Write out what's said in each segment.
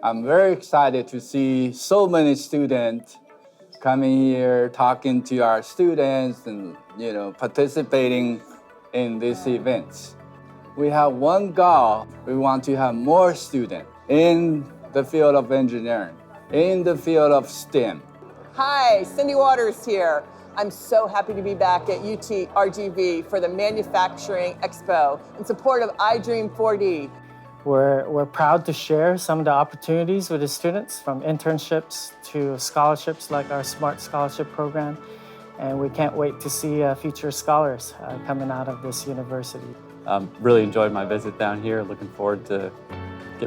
I'm very excited to see so many students coming here, talking to our students and, participating in these events. We have one goal. We want to have more students in the field of engineering, in the field of STEM. Hi, Cindy Waters here. I'm so happy to be back at UTRGV for the Manufacturing Expo in support of iDream 4D. We're proud to share some of the opportunities with the students, from internships to scholarships like our Smart Scholarship Program. And we can't wait to see future scholars coming out of this university. Really enjoyed my visit down here. Looking forward to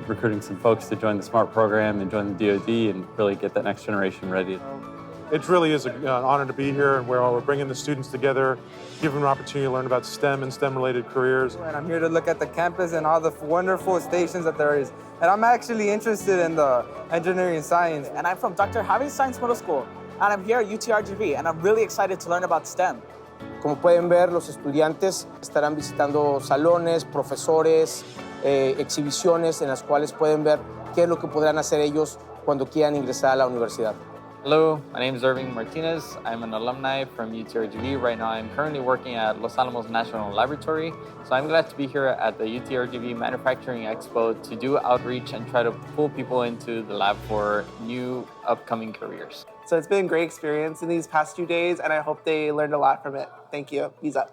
recruiting some folks to join the SMART program and join the DoD and really get that next generation ready. It really is an honor to be here, and where we're bringing the students together, give them an opportunity to learn about STEM and STEM-related careers. And I'm here to look at the campus and all the wonderful stations that there is. And I'm actually interested in the engineering science. And I'm from Dr. Javi Science Middle School, and I'm here at UTRGV, and I'm really excited to learn about STEM. Como pueden ver, los estudiantes estarán visitando salones, profesores, exhibiciones en las cuales pueden ver qué es lo que podrán hacer ellos cuando quieran ingresar a la universidad. Hello, my name is Irving Martinez. I'm an alumni from UTRGV. Right now, I'm currently working at Los Alamos National Laboratory. So I'm glad to be here at the UTRGV Manufacturing Expo to do outreach and try to pull people into the lab for new upcoming careers. So it's been a great experience in these past 2 days, and I hope they learned a lot from it. Thank you. Peace up.